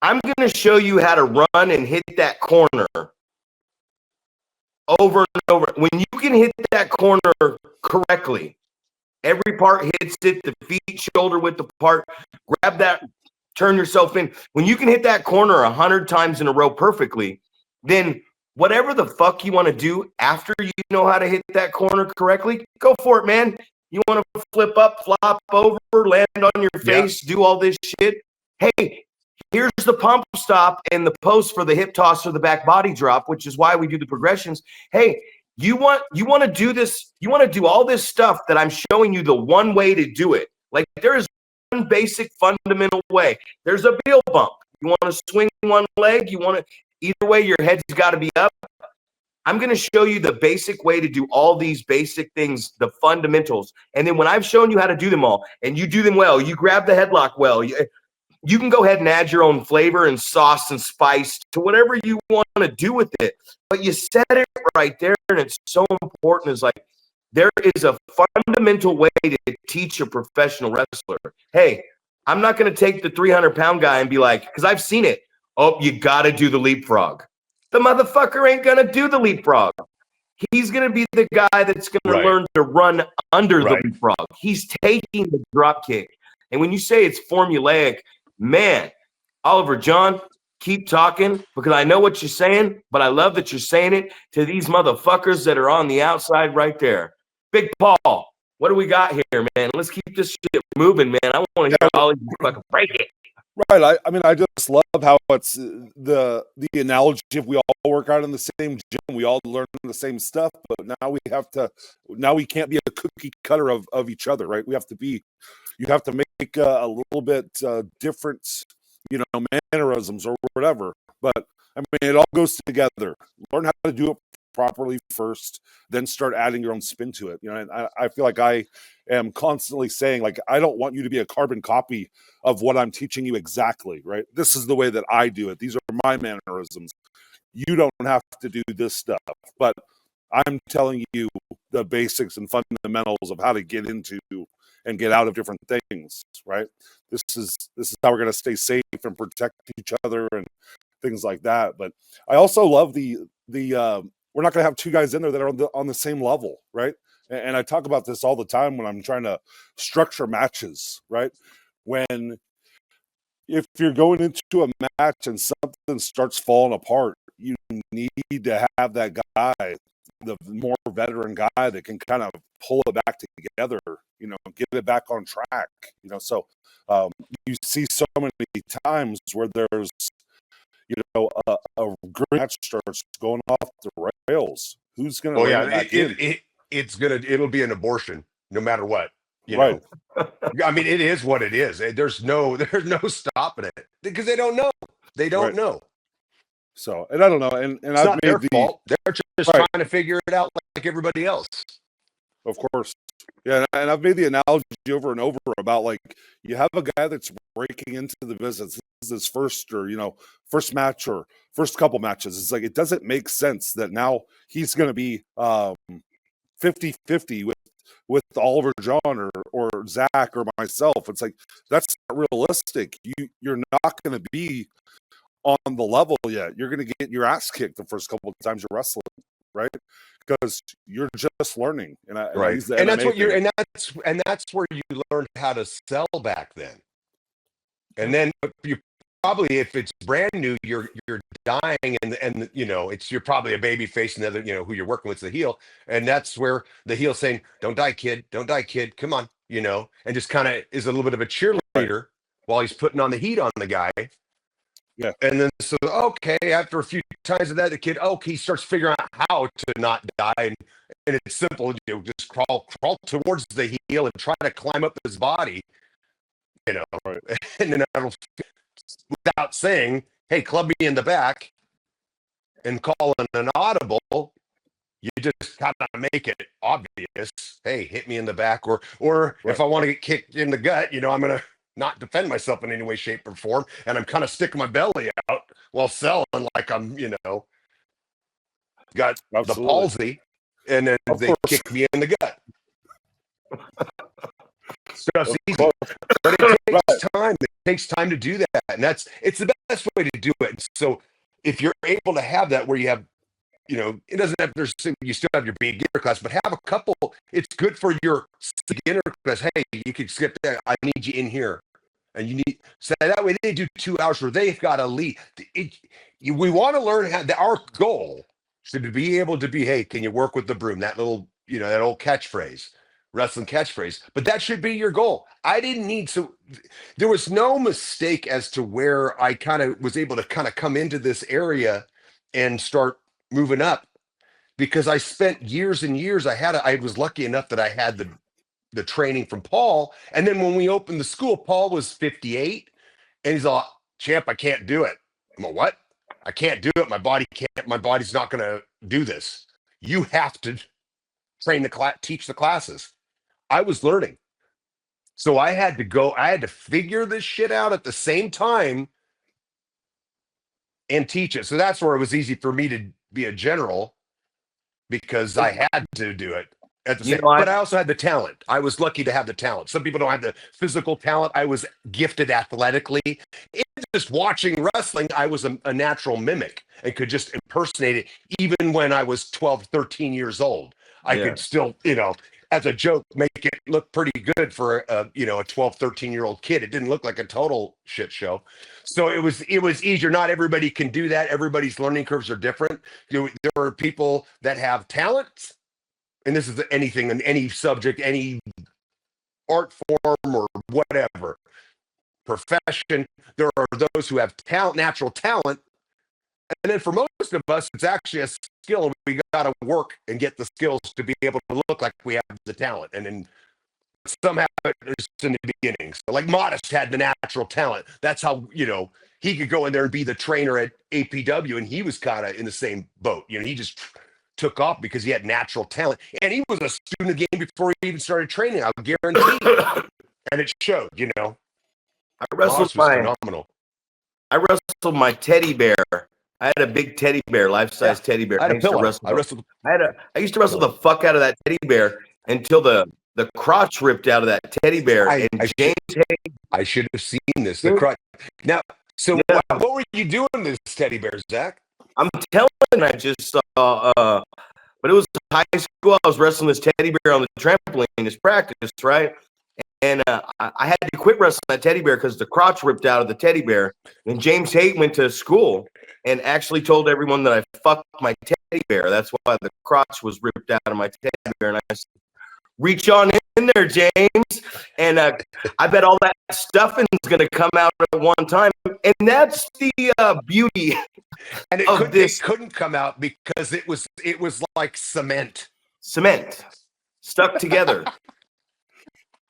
I'm going to show you how to run and hit that corner over and over. When you can hit that corner correctly, every part hits it, the feet shoulder width apart, grab that, turn yourself in. When you can hit that corner 100 times in a row perfectly, then whatever the fuck you want to do after you know how to hit that corner correctly, go for it, man. You want to flip up, flop over, land on your face, do all this shit. Hey, here's the pump stop and the post for the hip toss or the back body drop, which is why we do the progressions. Hey, you want to do this, you want to do all this stuff that I'm showing you the one way to do it. Like, there is one basic fundamental way. There's a heel bump. You want to swing one leg, either way, your head's got to be up. I'm going to show you the basic way to do all these basic things, the fundamentals. And then when I've shown you how to do them all, and you do them well, you grab the headlock well, you can go ahead and add your own flavor and sauce and spice to whatever you want to do with it. But you said it right there, and it's so important. Is like, there is a fundamental way to teach a professional wrestler. Hey, I'm not going to take the 300-pound guy and be like, because I've seen it. Oh, you got to do the leapfrog. The motherfucker ain't going to do the leapfrog. He's going to be the guy that's going to learn to run under the leapfrog. He's taking the drop kick. And when you say it's formulaic, man, Oliver John, keep talking, because I know what you're saying, but I love that you're saying it to these motherfuckers that are on the outside right there. Big Paul, what do we got here, man? Let's keep this shit moving, man. I want to hear Ollie fucking break it. Right. I mean, I just love how it's the analogy of we all work out in the same gym, we all learn the same stuff, but now we can't be a cookie cutter of each other, right? You have to make a little bit different, mannerisms or whatever. But I mean, it all goes together. Learn how to do it properly first, then start adding your own spin to it. And I feel like I am constantly saying, like, I don't want you to be a carbon copy of what I'm teaching you exactly, right? This is the way that I do it. These are my mannerisms. You don't have to do this stuff, but I'm telling you the basics and fundamentals of how to get into and get out of different things, right? This is how we're going to stay safe and protect each other and things like that. But I also love the we're not going to have two guys in there that are on the same level, right? And I talk about this all the time when I'm trying to structure matches, right? If you're going into a match and something starts falling apart, you need to have that guy, the more veteran guy, that can kind of pull it back together, get it back on track, So you see so many times where there's, a great match starts going off the rails. Who's going to Oh rein yeah, it back in? it'll be an abortion no matter what. Right. I mean, it is what it is. There's no stopping it because they don't know. They don't Right. know. So, and I don't know, and It's I've not made their fault. They're just Right. trying to figure it out like everybody else. Of course. Yeah, and I've made the analogy over and over about, like, you have a guy that's breaking into the business. This is his first first match or first couple matches. It's like, it doesn't make sense that now he's going to be 50-50 with Oliver John or Zack or myself. It's like, that's not realistic. You're not going to be on the level yet. You're going to get your ass kicked the first couple of times you're wrestling, right? Because you're just learning. And I use the and that's MMA what you're thing. and that's where you learn how to sell back then. And then you probably, if it's brand new, you're dying, and you're probably a baby face, and the other, who you're working with is the heel, and that's where the heel saying, "Don't die, kid. Don't die, kid. Come on," and just kind of is a little bit of a cheerleader while he's putting on the heat on the guy. Yeah. And then okay, after a few times of that, the kid, he starts figuring out how to not die, and it's simple. Just crawl towards the heel and try to climb up his body, Right. and then that'll, without saying, "Hey, club me in the back," and calling an audible, you just kind of make it obvious. Hey, hit me in the back, or Right. if I want to get kicked in the gut, I'm gonna not defend myself in any way, shape, or form, and I'm kind of sticking my belly out while selling like I'm, got the Absolutely. palsy, and then Of they course. kick me in the gut. Stuff's Of easy, course. but it takes Right. time. It takes time to do that, and it's the best way to do it. So if you're able to have that, where you have, it doesn't have you still have your beginner class, but have a couple. It's good for your beginner class. Hey, you could skip that. I need you in here, and you need, so that way they do 2 hours where they've got a lead. We want to learn how. Our goal should be able to be, hey, can you work with the broom? That little, that old catchphrase, wrestling catchphrase. But that should be your goal. I didn't need, so there was no mistake as to where I kind of was able to kind of come into this area and start moving up, because I spent years and years. I was lucky enough that I had the training from Paul. And then when we opened the school, Paul was 58, and he's like, "Champ, I can't do it." I'm like, "What? I can't do it. My body can't, my body's not going to do this. You have to train the class, teach the classes." I was learning. So I had to figure this shit out at the same time and teach it. So that's where it was easy for me to be a general, because I had to do it at the same. But I also had the talent. I was lucky to have the talent. Some people don't have the physical talent. I was gifted athletically. Just watching wrestling, I was a natural mimic and could just impersonate it. Even when I was 12, 13 years old, I could still, as a joke, make it look pretty good for a 12, 13-year-old kid. It didn't look like a total shit show. So it was easier. Not everybody can do that. Everybody's learning curves are different. There are people that have talents, and this is anything in any subject, any art form or whatever profession. There are those who have talent, natural talent, and then for most of us, it's actually a skill, and we got to work and get the skills to be able to look like we have the talent. And then some have it just in the beginning. So like Modest had the natural talent. That's how, he could go in there and be the trainer at APW, and he was kind of in the same boat. He just took off because he had natural talent, and he was a student of the game before he even started training. I'll guarantee you. And it showed. I wrestled Modest was phenomenal. I wrestled my teddy bear. I had a big teddy bear, life-size teddy bear. I had a pillow. I used to wrestle the fuck out of that teddy bear until the crotch ripped out of that teddy bear. I should have seen this. The crotch. Now, so what were you doing to this teddy bear, Zach? I'm telling you, I just saw, but it was high school. I was wrestling this teddy bear on the trampoline. It's practice, right? And I had to quit wrestling that teddy bear because the crotch ripped out of the teddy bear. And James Haight went to school and actually told everyone that I fucked my teddy bear. That's why the crotch was ripped out of my teddy bear. And I said, reach on in there, James. And I bet all that stuffing is going to come out at one time. And that's the beauty. And it couldn't come out because it was like cement stuck together.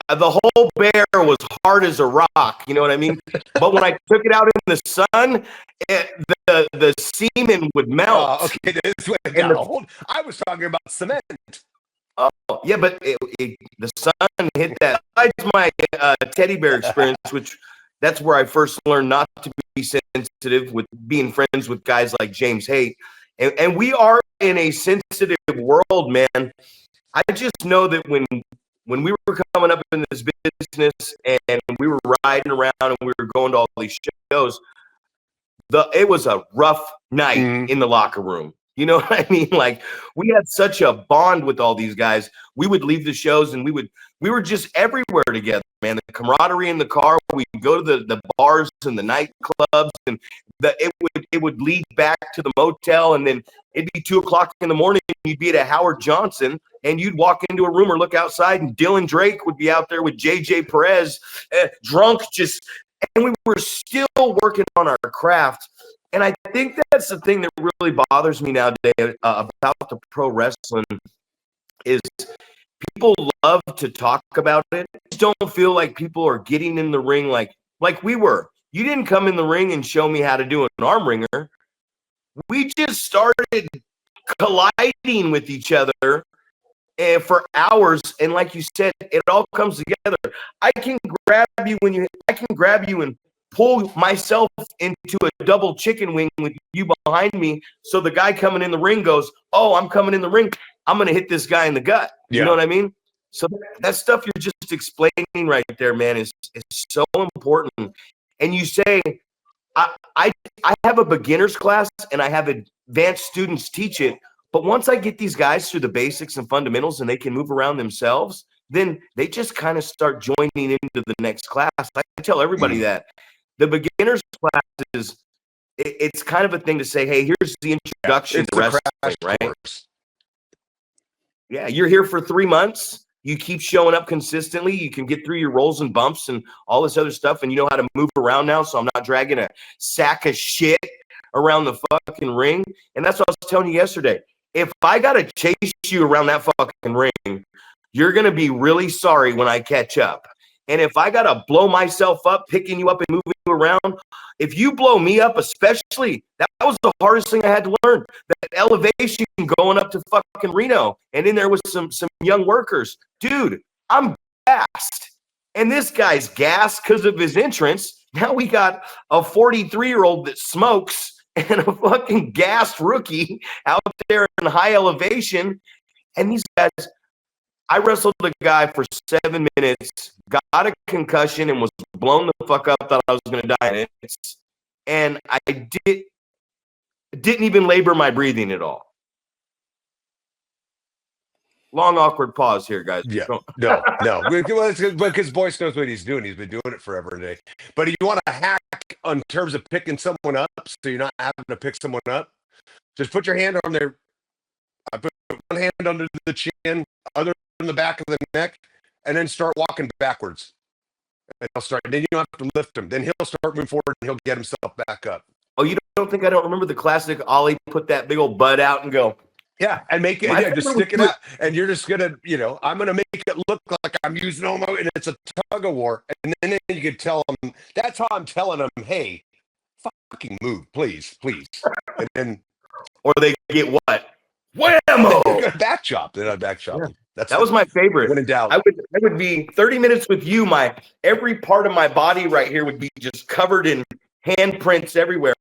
The whole bear was hard as a rock, you know what I mean? But when I took it out in the sun, the semen would melt. Okay, this went down. I was talking about cement. Oh, yeah, but the sun hit that. Besides my teddy bear experience, which that's where I first learned not to be sensitive with being friends with guys like James Haight. And we are in a sensitive world, man. I just know that when we were coming up in this business and we were riding around and we were going to all these shows, it was a rough night in the locker room. You know what I mean? Like, we had such a bond with all these guys. We would leave the shows and we were just everywhere together, man. The camaraderie in the car. We'd go to the bars and the nightclubs, and it would lead back to the motel, and then it'd be 2:00 in the morning. And you'd be at a Howard Johnson, and you'd walk into a room or look outside, and Dylan Drake would be out there with JJ Perez, drunk, and we were still working on our craft. And I think that's the thing that really bothers me nowadays about the pro wrestling is people love to talk about it. I just don't feel like people are getting in the ring like we were. You didn't come in the ring and show me how to do an arm wringer. We just started colliding with each other for hours, and like you said, it all comes together. I can grab you and pull myself into a double chicken wing with you behind me, so the guy coming in the ring goes, "Oh, I'm coming in the ring. I'm going to hit this guy in the gut." Yeah. You know what I mean? So that stuff you're just explaining right there, man, is so important. And you say, I have a beginner's class and I have advanced students teach it. But once I get these guys through the basics and fundamentals and they can move around themselves, then they just kind of start joining into the next class. I tell everybody that the beginner's class it's kind of a thing to say, hey, here's the introduction to wrestling, right? Yeah, you're here for 3 months. You keep showing up consistently. You can get through your rolls and bumps and all this other stuff, and you know how to move around now, so I'm not dragging a sack of shit around the fucking ring. And that's what I was telling you yesterday. If I got to chase you around that fucking ring, you're going to be really sorry when I catch up. And if I got to blow myself up, picking you up and moving you around, if you blow me up especially, that was the hardest thing I had to learn. That elevation going up to fucking Reno and in there with some young workers. Dude, I'm gassed. And this guy's gassed because of his entrance. Now we got a 43-year-old that smokes and a fucking gassed rookie out there in high elevation. And these guys, I wrestled a guy for 7 minutes, got a concussion, and was blown the fuck up, thought I was going to die. And I didn't even labor my breathing at all. Long, awkward pause here, guys. Yeah, no. Because Boyce knows what he's doing. He's been doing it forever and a day. But if you want to hack in terms of picking someone up, so you're not having to pick someone up, just put your hand on their. I put one hand under the chin, other in the back of the neck, and then start walking backwards. And he'll start. Then you don't have to lift him. Then he'll start moving forward, and he'll get himself back up. Oh, you don't think I don't remember the classic Ollie put that big old butt out and go? Yeah, and make it, My yeah, just favorite stick it was out, and you're just gonna, I'm gonna make it look like I'm using all my, and it's a tug of war, and then you can tell them. That's how I'm telling them, hey, fucking move, please, please, and then or they get what? they're Whammo! gonna back chop. They're not back Yeah. chopping. That's That was my favorite. when in doubt. I would be 30 minutes with you. My every part of my body right here would be just covered in handprints everywhere.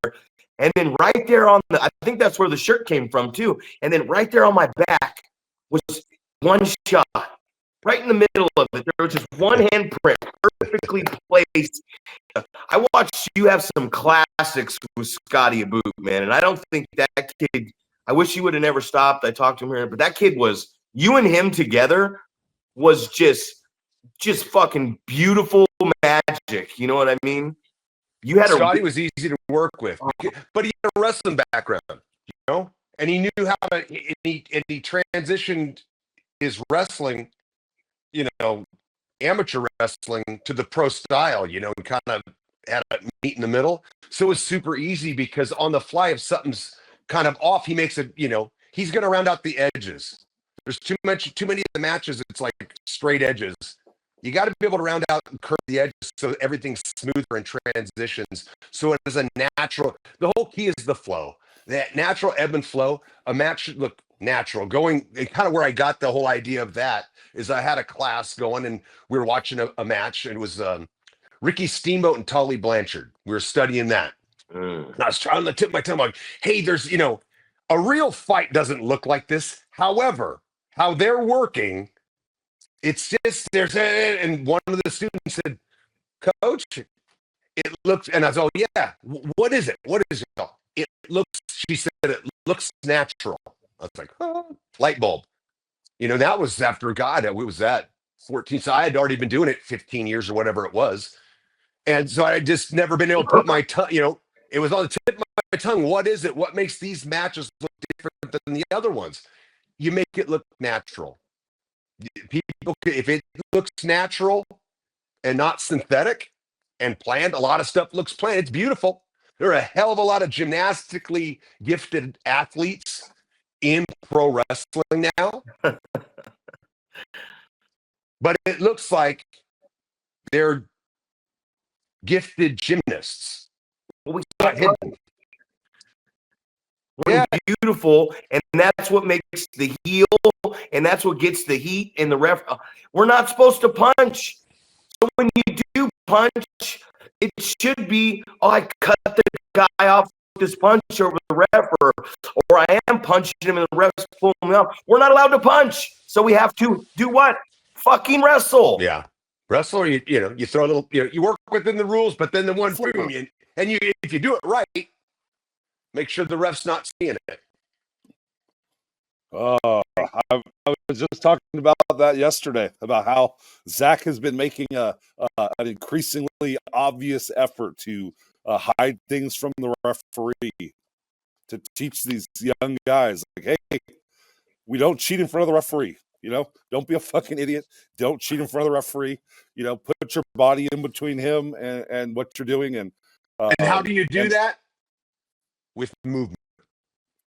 And then right there on I think that's where the shirt came from too. And then right there on my back was one shot. Right in the middle of it, there was just one handprint perfectly placed. I watched you have some classics with Scotty Aboot, man. And I don't think that kid, I wish he would have never stopped. I talked to him here, but that kid was, you and him together was just fucking beautiful magic. You know what I mean? You had Scotty was easy to work with, but he had a wrestling background, and he knew how to, and he transitioned his wrestling, amateur wrestling to the pro style, and kind of had a meet in the middle. So it was super easy because on the fly, if something's kind of off, he makes it, he's going to round out the edges. There's too many of the matches. It's like straight edges. You got to be able to round out and curve the edges so everything's smoother in transitions. So it is a natural. The whole key is the flow. That natural ebb and flow. A match should look natural. Going and kind of where I got the whole idea of that is I had a class going and we were watching a match and it was Ricky Steamboat and Tully Blanchard. We were studying that. And I was trying to tip my tongue like, hey, there's, a real fight doesn't look like this. However, how they're working, it's just and one of the students said, Coach, it looks, and I was, oh yeah, what is it? What is it? It looks, she said, it looks natural. I was like, oh, light bulb. That was after God, it was that 14. So I had already been doing it 15 years or whatever it was. And so I just never been able to put my tongue, it was on the tip of my tongue. What is it? What makes these matches look different than the other ones? You make it look natural. People, if it looks natural and not synthetic and planned, a lot of stuff looks planned. It's beautiful. There are a hell of a lot of gymnastically gifted athletes in pro wrestling now. But it looks like they're gifted gymnasts. well, we Not hidden. Yeah. Beautiful, and that's what makes the heel, and that's what gets the heat in the ref. We're not supposed to punch. So when you do punch, it should be, oh, I cut the guy off with this punch over the ref, or I am punching him and the ref's pulling me off. We're not allowed to punch, so we have to do what? Fucking wrestle. Yeah, wrestle. You throw a little. You work within the rules, but then the one boom, and if you do it right, make sure the ref's not seeing it. I was just talking about that yesterday, about how Zack has been making an increasingly obvious effort to hide things from the referee, to teach these young guys, like, hey, we don't cheat in front of the referee. Don't be a fucking idiot. Don't cheat in front of the referee. Put your body in between him and what you're doing. And how do you do that? With movement.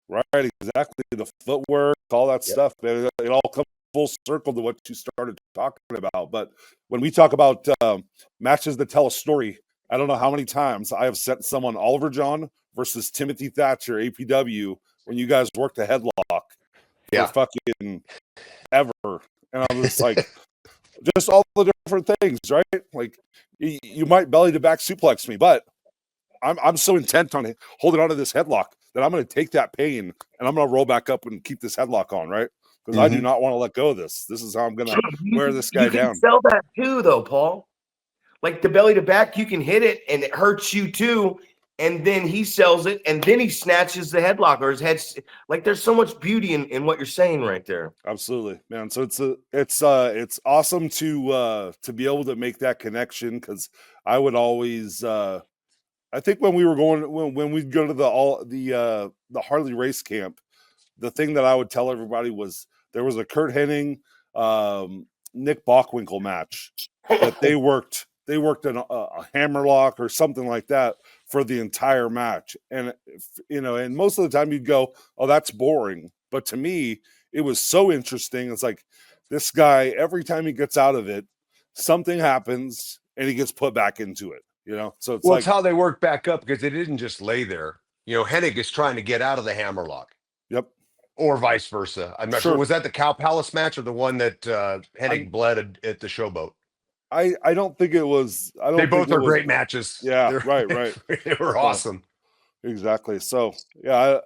Right, exactly. The footwork, all that stuff, man. It all comes full circle to what you started talking about. But when we talk about matches that tell a story, I don't know how many times I have sent someone Oliver John versus Timothy Thatcher, APW, when you guys worked a headlock for fucking ever. And I was like, just all the different things, right? Like, you might belly to back suplex me, but I'm so intent on holding on to this headlock that I'm going to take that pain and I'm going to roll back up and keep this headlock on, right? Because I do not want to let go of this. This is how I'm going to wear this guy down. You can sell that too, though, Paul. Like the belly to back, you can hit it and it hurts you too. And then he sells it and then he snatches the headlock or his head. Like there's so much beauty in what you're saying right there. Absolutely, man. So it's awesome to be able to make that connection, because I would always I think when we were going, when we'd go to the Harley race camp, the thing that I would tell everybody was there was a Kurt Hennig, Nick Bockwinkel match that they worked a hammerlock or something like that for the entire match, and and most of the time you'd go, oh, that's boring, But to me, it was so interesting. It's like this guy, every time he gets out of it, something happens and he gets put back into it. So it's Well, like, it's how they work back up because they didn't just lay there. Hennig is trying to get out of the hammerlock, yep, or vice versa. I'm not sure. sure. Was that the Cow Palace match or the one that I Hennig bled at the Showboat? I don't think it was. I They don't think both it are was. great matches. Yeah, right. They were So, awesome. exactly. So yeah,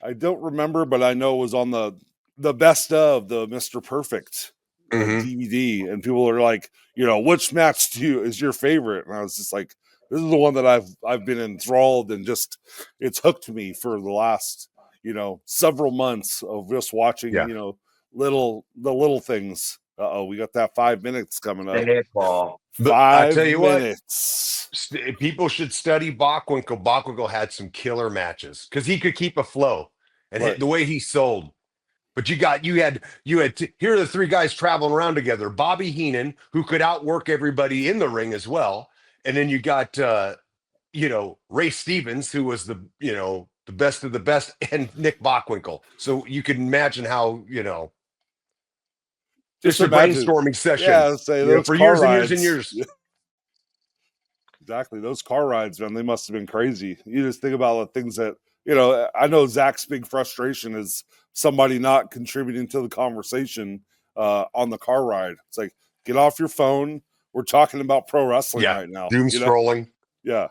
I don't remember, but I know it was on the best of the Mr. Perfect Mhm. DVD, and people are like, which match is your favorite? And I was just like, this is the one that I've been enthralled and just it's hooked me for the last several months of just watching Yeah. the little things. We got that 5 minutes coming up. Heck ball. But I tell 5 you what, minutes. people should study Bockwinkel. Bockwinkel had some killer matches because he could keep a flow and Right. the way he sold. But you had here are the three guys traveling around together. Bobby Heenan, who could outwork everybody in the ring as well, and then you got Ray Stevens, who was the best of the best, and Nick Bockwinkel. So you can imagine how Just just a imagine. brainstorming session. Yeah, say those for car years and years and rides. years. Exactly. Those car rides, man, they must have been crazy. You just think about the things that, I know Zach's big frustration is somebody not contributing to the conversation on the car ride. It's like, get off your phone. We're talking about pro wrestling right now. Doom scrolling. Yeah.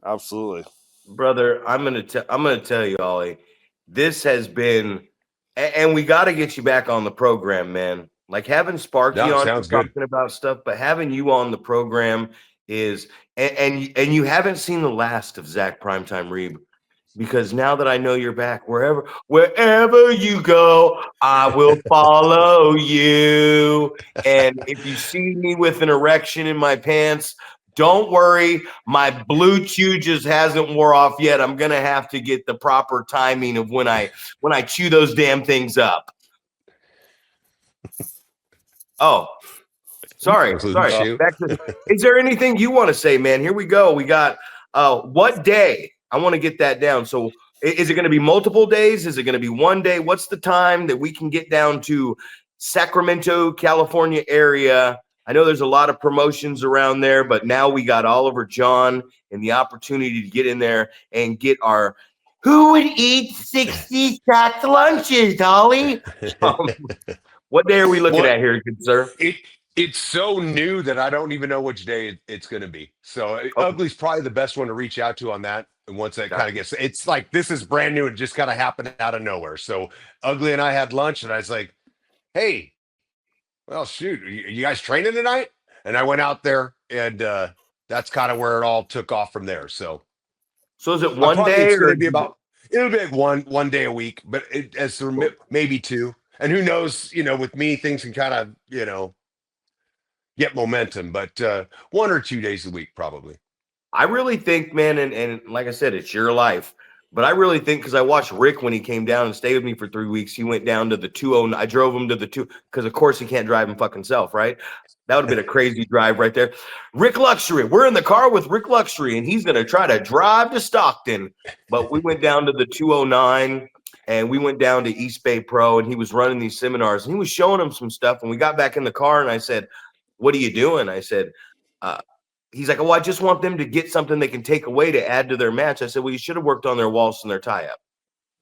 Absolutely. Brother, I'm gonna tell you, Ollie, this has been, and we got to get you back on the program, man. Like having Sparky No, on sounds good. talking about stuff, but having you on the program is, and you haven't seen the last of Zack Primetime Reeb, because now that I know you're back, wherever you go, I will follow you. And if you see me with an erection in my pants, don't worry, my blue chew just hasn't wore off yet. I'm gonna have to get the proper timing of when I chew those damn things up. Oh, sorry. Back to, is there anything you want to say, man? Here we go. We got what day? I want to get that down. So is it going to be multiple days? Is it going to be one day? What's the time that we can get down to Sacramento, California area? I know there's a lot of promotions around there, but now we got Oliver John and the opportunity to get in there and get our who would eat 60 sack lunches, Ollie? What day are we looking at here, good sir? It's so new that I don't even know which day it's going to be. So Ugly's probably the best one to reach out to on that. And once that kind of gets, it's like, this is brand new. It just kind of happened out of nowhere. So Ugly and I had lunch and I was like, hey, well, shoot, you guys training tonight? And I went out there and that's kind of where it all took off from there. So is it one day it's going or to be it'll be like one day a week, but maybe two. And who knows, with me, things can kind of, get momentum, but 1 or 2 days a week, probably. I really think, man, and like I said, it's your life. But I really think, because I watched Rick when he came down and stayed with me for 3 weeks, he went down to the 209. I drove him to the because of course he can't drive him fucking self, right? That would have been a crazy drive right there. Rick Luxury. We're in the car with Rick Luxury, and he's going to try to drive to Stockton. But we went down to the 209, and we went down to East Bay Pro, and he was running these seminars, and he was showing them some stuff. And we got back in the car, and I said, what are you doing? I said, he's like, oh, I just want them to get something they can take away to add to their match. I said, well, you should have worked on their waltz and their tie-up,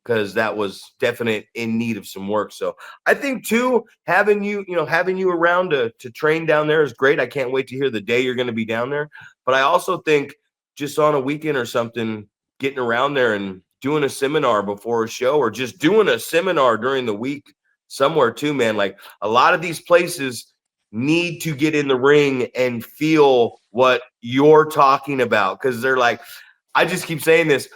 because that was definite in need of some work. So I think too, having you around to train down there is great. I can't wait to hear the day you're going to be down there. But I also think just on a weekend or something, getting around there and doing a seminar before a show, or just doing a seminar during the week somewhere too, man. Like a lot of these places need to get in the ring and feel what you're talking about, because they're like, I just keep saying this,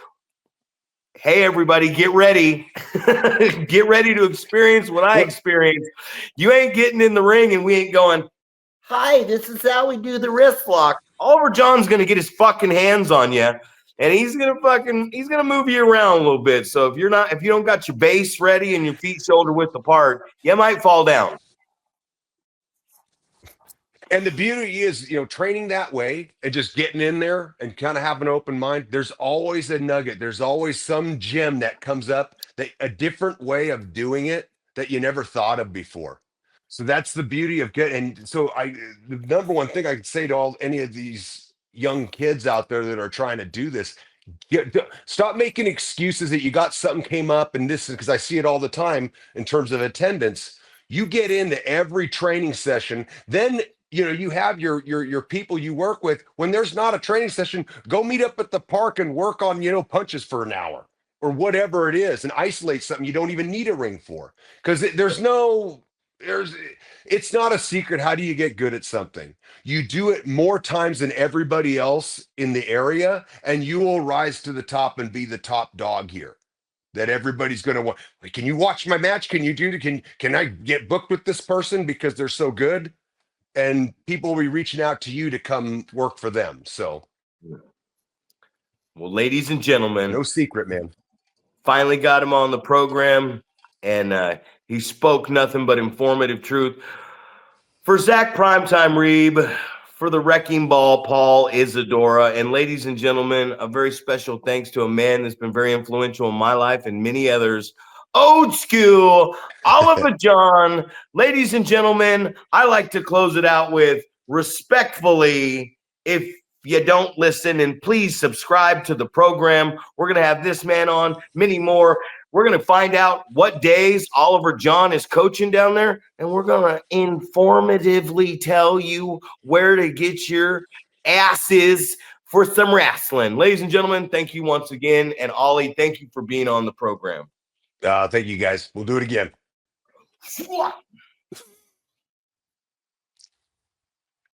hey everybody, get ready get ready to experience what I experienced. You ain't getting in the ring and we ain't going, hi, this is how we do the wrist lock. Oliver John's gonna get his fucking hands on you, and he's gonna move you around a little bit. So if you don't got your base ready and your feet shoulder width apart, you might fall down. And the beauty is, training that way and just getting in there and kind of have an open mind. There's always a nugget. There's always some gem that comes up a different way of doing it that you never thought of before. So that's the beauty of good. And so the number one thing I could say to any of these young kids out there that are trying to do this, stop making excuses that you got something came up and this, because I see it all the time in terms of attendance. You get into every training session, then you have your people you work with. When there's not a training session, go meet up at the park and work on punches for an hour or whatever it is, and isolate something you don't even need a ring for, because it's not a secret. How do you get good at something? You do it more times than everybody else in the area, and you will rise to the top and be the top dog here that everybody's going to want. Like, can you watch my match? Can you do can I get booked with this person because they're so good? And people will be reaching out to you to come work for them. So, well, ladies and gentlemen, no secret, man. Finally got him on the program, and he spoke nothing but informative truth. For Zack Primetime Reeb, for the Wrecking Ball, Paul, Isadora, and ladies and gentlemen, a very special thanks to a man that's been very influential in my life and many others, Old School, Oliver John. Ladies and gentlemen, I like to close it out with respectfully, if you don't listen, and please subscribe to the program. We're going to have this man on, many more. We're going to find out what days Oliver John is coaching down there, and we're going to informatively tell you where to get your asses for some wrestling. Ladies and gentlemen, thank you once again. And Ollie, thank you for being on the program. Thank you, guys. We'll do it again.